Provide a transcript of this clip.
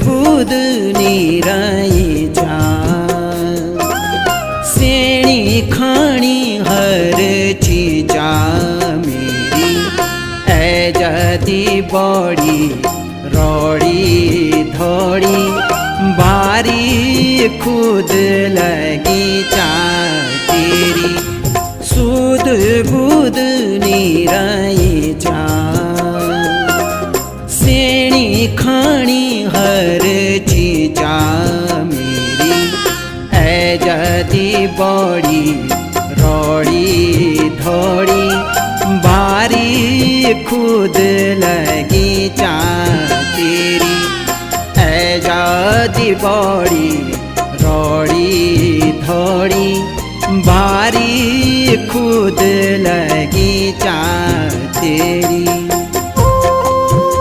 बुध निराई जा सेणी खाणी हर चीजा मेरी ऐ जाती बड़ी रोड़ी धोड़ी बारी खुद लगी चा तेरी सुध बुध निराई जा सेणी खाणी हर चीजा मेरी ऐ जाती बड़ी रोड़ी धोड़ी बारी खुद लगी चा तेरी ऐ जाती बड़ी रोड़ी धोड़ी बारी खुद लगी चा तेरी।